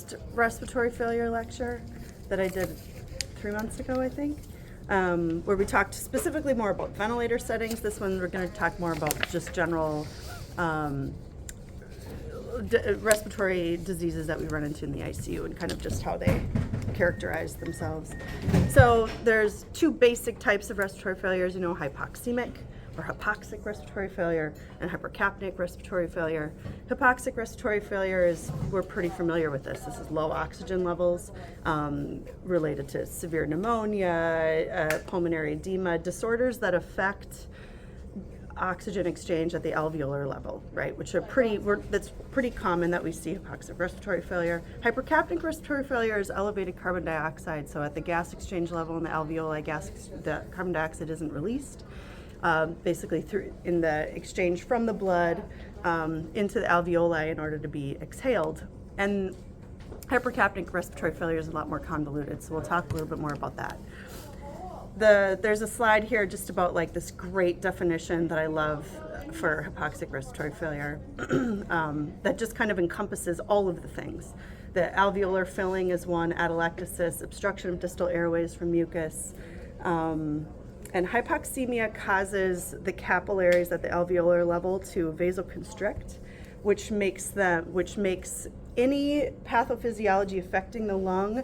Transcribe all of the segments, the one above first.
last respiratory failure lecture that I did 3 months ago, I think, where we talked specifically more about ventilator settings. This one we're going to talk more about just general respiratory diseases that we run into in the ICU and kind of just how they characterize themselves. So there's two basic types of respiratory failures, hypoxemic or hypoxic respiratory failure and hypercapnic respiratory failure. Hypoxic respiratory failure we're pretty familiar with this. This is low oxygen levels related to severe pneumonia, pulmonary edema, disorders that affect oxygen exchange at the alveolar level, right? Which are that's pretty common that we see hypoxic respiratory failure. Hypercapnic respiratory failure is elevated carbon dioxide. So at the gas exchange level in the alveoli, the carbon dioxide isn't released. Basically in the exchange from the blood into the alveoli in order to be exhaled. And hypercapnic respiratory failure is a lot more convoluted, so we'll talk a little bit more about that. There's a slide here just about like this great definition that I love for hypoxic respiratory failure that just kind of encompasses all of the things. The alveolar filling is one, atelectasis, obstruction of distal airways from mucus, and hypoxemia causes the capillaries at the alveolar level to vasoconstrict, which makes any pathophysiology affecting the lung,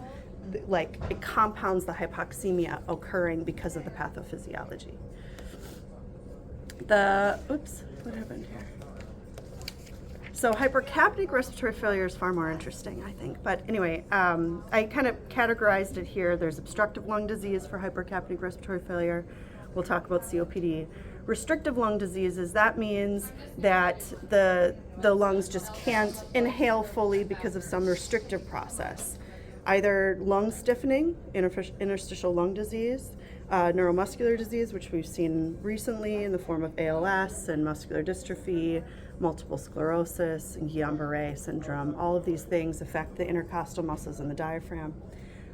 like it compounds the hypoxemia occurring because of the pathophysiology. What happened here? So hypercapnic respiratory failure is far more interesting, I think. But anyway, I kind of categorized it here. There's obstructive lung disease for hypercapnic respiratory failure. We'll talk about COPD. Restrictive lung diseases, that means that the lungs just can't inhale fully because of some restrictive process. Either lung stiffening, interstitial lung disease, neuromuscular disease, which we've seen recently in the form of ALS and muscular dystrophy, multiple sclerosis, and Guillain-Barré syndrome. All of these things affect the intercostal muscles and the diaphragm.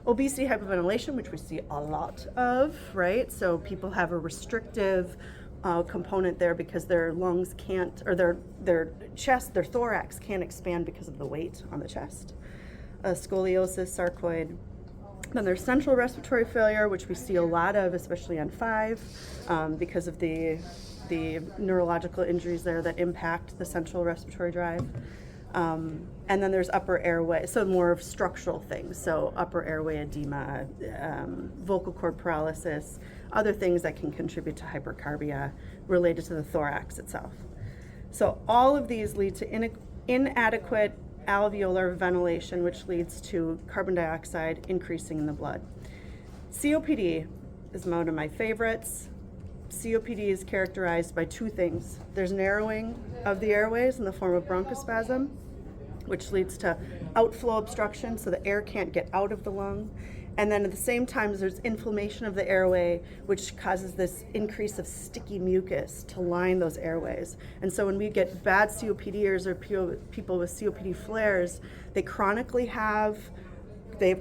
Obesity, hypoventilation, which we see a lot of, right? So people have a restrictive component there because their lungs can't, or their chest, their thorax can't expand because of the weight on the chest. Scoliosis, sarcoid. Then there's central respiratory failure, which we see a lot of, especially on 5, because of the neurological injuries there that impact the central respiratory drive. And then there's upper airway, so more of structural things, so upper airway edema, vocal cord paralysis, other things that can contribute to hypercarbia related to the thorax itself. So all of these lead to inadequate alveolar ventilation, which leads to carbon dioxide increasing in the blood. COPD is one of my favorites. COPD is characterized by two things. There's narrowing of the airways in the form of bronchospasm, which leads to outflow obstruction, so the air can't get out of the lung. And then at the same time, there's inflammation of the airway, which causes this increase of sticky mucus to line those airways. And so when we get bad COPDers or people with COPD flares, they have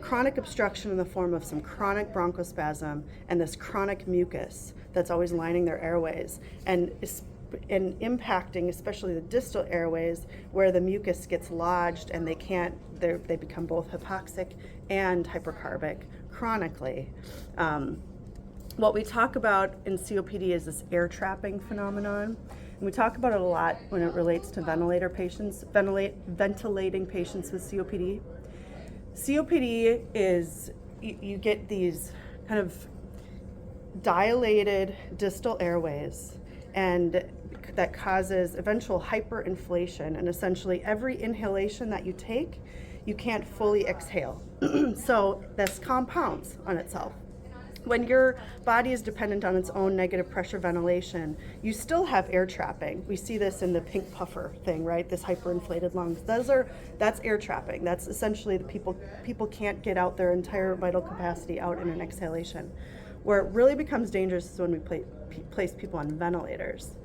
chronic obstruction in the form of some chronic bronchospasm and this chronic mucus that's always lining their airways and impacting especially the distal airways where the mucus gets lodged and they become both hypoxic and hypercarbic chronically. What we talk about in COPD is this air trapping phenomenon. And we talk about it a lot when it relates to ventilating patients with COPD. COPD is, you get these kind of dilated distal airways, and that causes eventual hyperinflation, and essentially every inhalation that you take, you can't fully exhale. So this compounds on itself. When your body is dependent on its own negative pressure ventilation, you still have air trapping. We see this in the pink puffer thing, right? This hyperinflated lungs. That's air trapping. That's essentially the people can't get out their entire vital capacity out in an exhalation. Where it really becomes dangerous is when we place people on ventilators.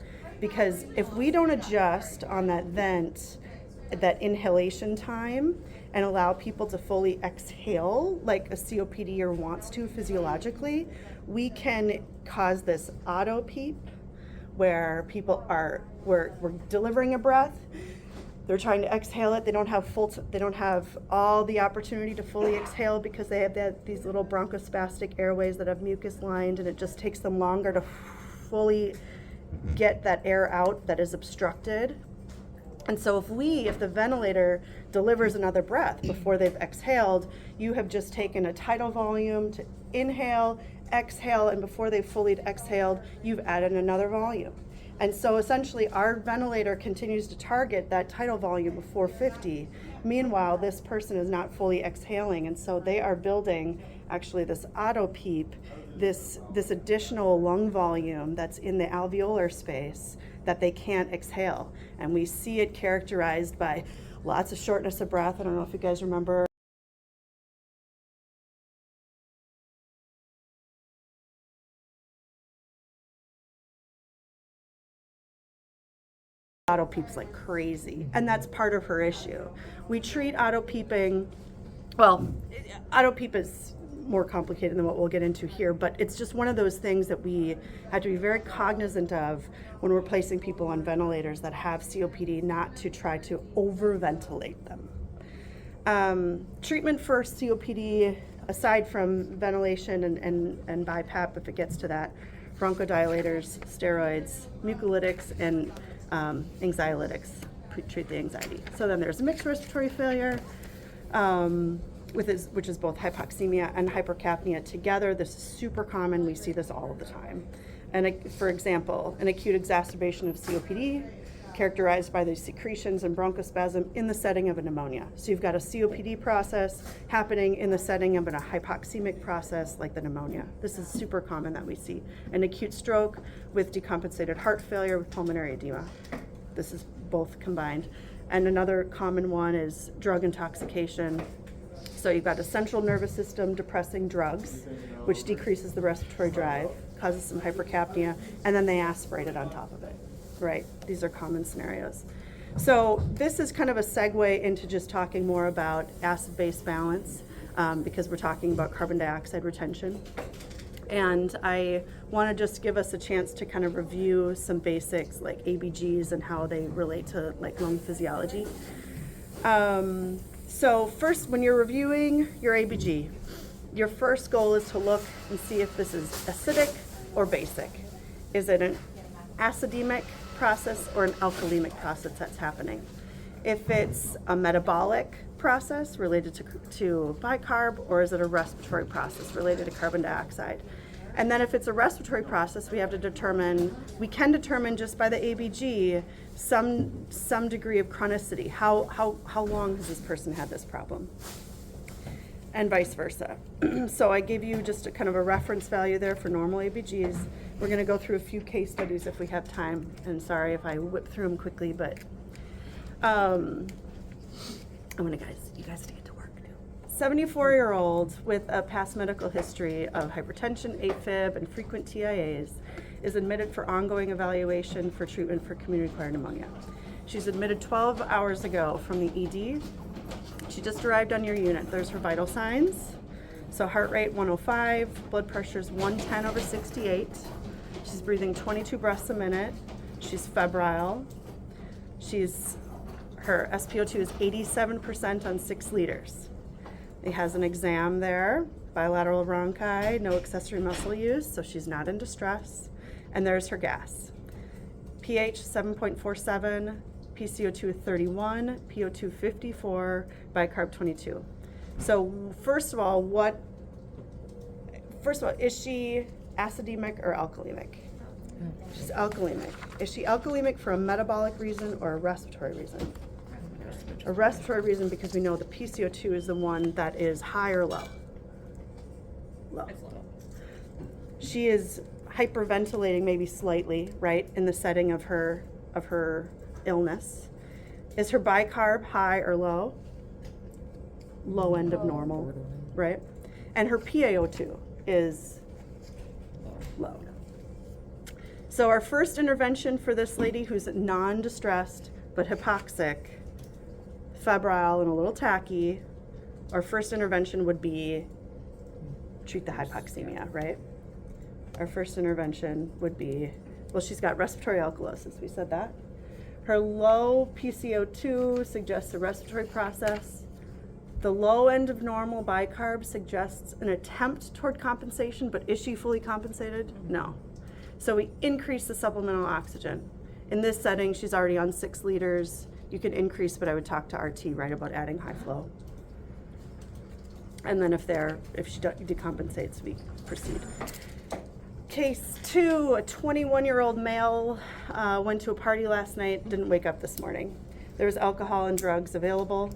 Because if we don't adjust on that inhalation time and allow people to fully exhale like a COPDer wants to physiologically, we can cause this auto PEEP where we're delivering a breath, They're trying to exhale it. They don't have all the opportunity to fully exhale because they have these little bronchospastic airways that have mucus lined, and it just takes them longer to fully get that air out that is obstructed. And so if the ventilator delivers another breath before they've exhaled, you have just taken a tidal volume to inhale, exhale, and before they've fully exhaled, you've added another volume. And so essentially our ventilator continues to target that tidal volume of 450. Meanwhile, this person is not fully exhaling, and so they are building actually this auto PEEP, this additional lung volume that's in the alveolar space that they can't exhale. And we see it characterized by lots of shortness of breath. I don't know if you guys remember. Auto PEEPs like crazy, and that's part of her issue. We treat auto PEEPing, well, auto PEEP is more complicated than what we'll get into here, but it's just one of those things that we have to be very cognizant of when we're placing people on ventilators that have COPD, not to try to overventilate them. Treatment for COPD, aside from ventilation and BiPAP, if it gets to that, bronchodilators, steroids, mucolytics, and anxiolytics treat the anxiety. So then there's mixed respiratory failure, which is both hypoxemia and hypercapnia together. This is super common. We see this all the time. And for example, an acute exacerbation of COPD characterized by the secretions and bronchospasm in the setting of a pneumonia. So you've got a COPD process happening in the setting of a hypoxemic process like the pneumonia. This is super common that we see. An acute stroke with decompensated heart failure with pulmonary edema. This is both combined. And another common one is drug intoxication. So you've got a central nervous system depressing drugs, which decreases the respiratory drive, causes some hypercapnia, and then they aspirate it on top of it. Right, these are common scenarios. So this is kind of a segue into just talking more about acid-base balance, because we're talking about carbon dioxide retention. And I want to just give us a chance to kind of review some basics like ABGs and how they relate to like lung physiology. So first, when you're reviewing your ABG, your first goal is to look and see if this is acidic or basic. Is it an acidemic process or an alkalemic process that's happening? If it's a metabolic process related to bicarb, or is it a respiratory process related to carbon dioxide? And then if it's a respiratory process, we can determine just by the ABG some degree of chronicity. How long has this person had this problem? And vice versa. So I gave you just a kind of a reference value there for normal ABGs. We're going to go through a few case studies if we have time, and sorry if I whip through them quickly, but I want you guys to get to work too. 74-year-old with a past medical history of hypertension, AFib, and frequent TIAs is admitted for ongoing evaluation for treatment for community-acquired pneumonia. She's admitted 12 hours ago from the ED. She just arrived on your unit. There's her vital signs. So heart rate 105, blood pressure is 110/68. She's breathing 22 breaths a minute. She's febrile. Her SpO2 is 87% on 6 liters. It has an exam there, bilateral bronchi, no accessory muscle use, so she's not in distress. And there's her gas. pH 7.47, PCO2 31, PO2 54, bicarb 22. So first of all, is she acidemic or alkalemic? She's alkalemic. Is she alkalemic for a metabolic reason or a respiratory reason? A respiratory reason, because we know the PCO2 is the one that is high or low? Low. She is hyperventilating maybe slightly, right, in the setting of her illness. Is her bicarb high or low? Low end of normal, right? And her PaO2 is low. So our first intervention for this lady who's non-distressed but hypoxic, febrile, and a little tachy, our first intervention would be treat the hypoxemia, right? Our first intervention would be, well, she's got respiratory alkalosis, we said that. Her low PCO2 suggests a respiratory process. The low end of normal bicarb suggests an attempt toward compensation, but is she fully compensated? No. So we increase the supplemental oxygen. In this setting, she's already on 6 liters. You can increase, but I would talk to RT right about adding high flow. And then if she decompensates, we proceed. Case 2, a 21-year-old male went to a party last night, didn't wake up this morning. There was alcohol and drugs available.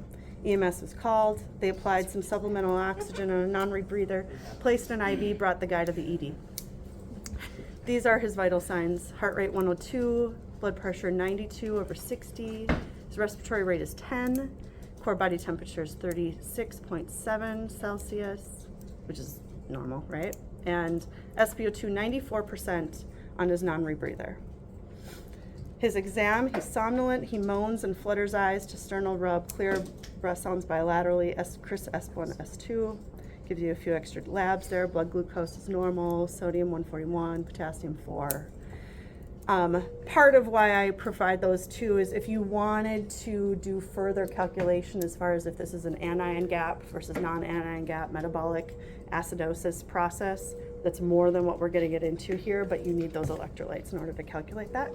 EMS was called. They applied some supplemental oxygen on a non-rebreather, placed an IV, brought the guy to the ED. These are his vital signs. Heart rate 102, blood pressure 92/60. His respiratory rate is 10. Core body temperature is 36.7 Celsius, which is normal, right? And SpO2 94% on his non-rebreather. His exam, he's somnolent, he moans and flutters eyes to sternal rub, clear breath sounds bilaterally, Chris S1, S2. Gives you a few extra labs there. Blood glucose is normal, sodium 141, potassium 4. Part of why I provide those two is if you wanted to do further calculation as far as if this is an anion gap versus non-anion gap metabolic acidosis process, that's more than what we're going to get into here, but you need those electrolytes in order to calculate that.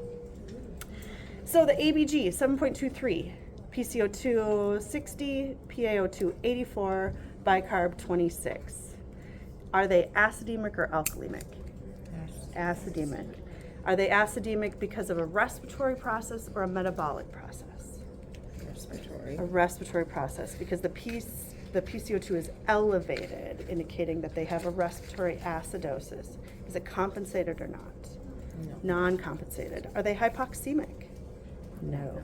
So the ABG, 7.23, PCO2 60, PaO2 84, bicarb 26. Are they acidemic or alkalemic? Yes. Acidemic. Are they acidemic because of a respiratory process or a metabolic process? Respiratory. A respiratory process, because the PCO2 is elevated, indicating that they have a respiratory acidosis. Is it compensated or not? No. Non-compensated. Are they hypoxemic? No.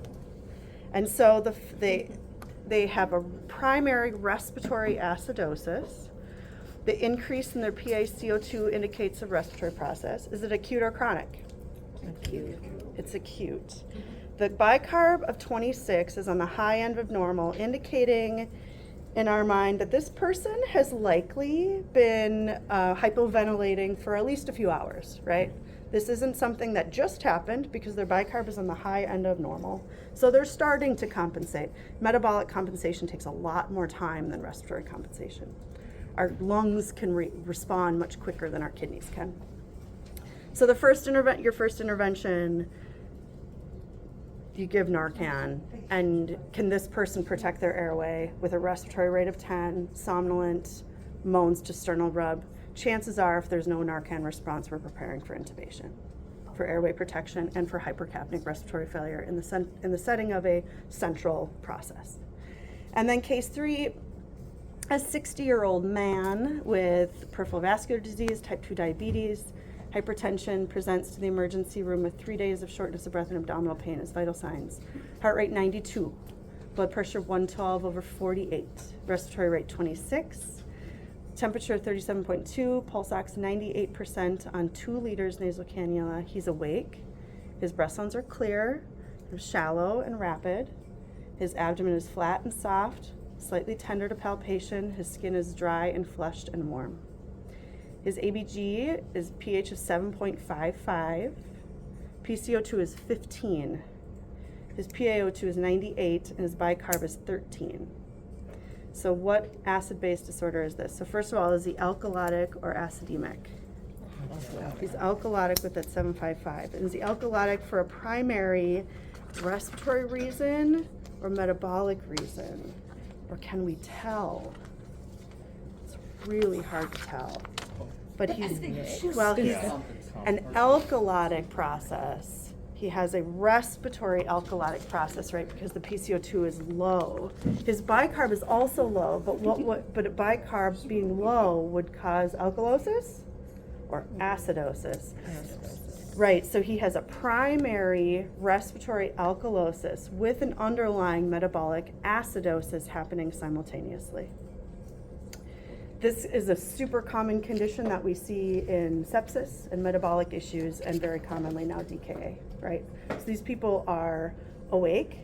And so they have a primary respiratory acidosis. The increase in their PaCO2 indicates a respiratory process. Is it acute or chronic? Acute. It's acute. The bicarb of 26 is on the high end of normal, indicating in our mind that this person has likely been hypoventilating for at least a few hours, right? This isn't something that just happened because their bicarb is on the high end of normal. So they're starting to compensate. Metabolic compensation takes a lot more time than respiratory compensation. Our lungs can respond much quicker than our kidneys can. So your first intervention, you give Narcan, and can this person protect their airway with a respiratory rate of 10, somnolent, moans to sternal rub? Chances are, if there's no Narcan response, we're preparing for intubation, for airway protection, and for hypercapnic respiratory failure in the setting of a central process. And then case 3, a 60-year-old man with peripheral vascular disease, type 2 diabetes, hypertension, presents to the emergency room with 3 days of shortness of breath and abdominal pain as vital signs. Heart rate 92, blood pressure 112/48, respiratory rate 26, temperature 37.2, pulse ox 98% on 2 liters nasal cannula. He's awake. His breath sounds are clear, shallow and rapid. His abdomen is flat and soft, slightly tender to palpation. His skin is dry and flushed and warm. His ABG is pH of 7.55. PCO2 is 15. His PaO2 is 98, and his bicarb is 13. So what acid-base disorder is this? So first of all, is he alkalotic or acidemic? He's alkalotic with that 7.55. And is he alkalotic for a primary respiratory reason or metabolic reason? Or can we tell? It's really hard to tell. But he's an alkalotic process. He has a respiratory alkalotic process, right? Because the PCO2 is low. His bicarb is also low, but a bicarb being low would cause alkalosis or acidosis. Right, so he has a primary respiratory alkalosis with an underlying metabolic acidosis happening simultaneously. This is a super common condition that we see in sepsis and metabolic issues, and very commonly now DKA, right? So these people are awake,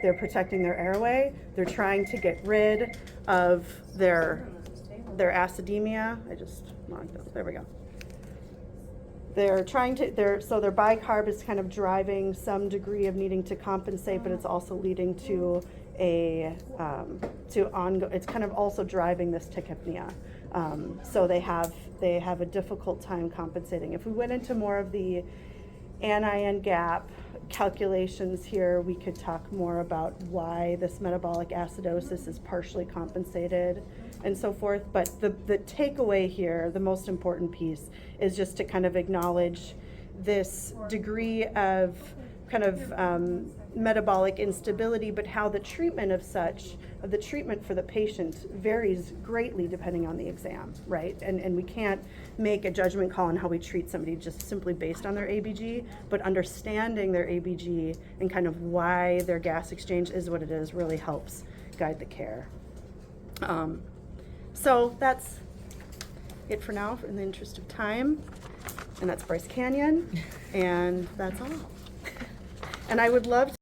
they're protecting their airway, they're trying to get rid of their acidemia. There we go. They're trying to, so their bicarb is kind of driving some degree of needing to compensate, but it's also leading to it's kind of also driving this tachypnea. So they have a difficult time compensating. If we went into more of the anion gap calculations here, we could talk more about why this metabolic acidosis is partially compensated and so forth. But the takeaway here, the most important piece, is just to kind of acknowledge this degree of kind of metabolic instability, but how the treatment of the treatment for the patient varies greatly depending on the exam, right? And we can't make a judgment call on how we treat somebody just simply based on their ABG, but understanding their ABG and kind of why their gas exchange is what it is really helps guide the care. So that's it for now, in the interest of time. And that's Bryce Canyon, and that's all. And I would love to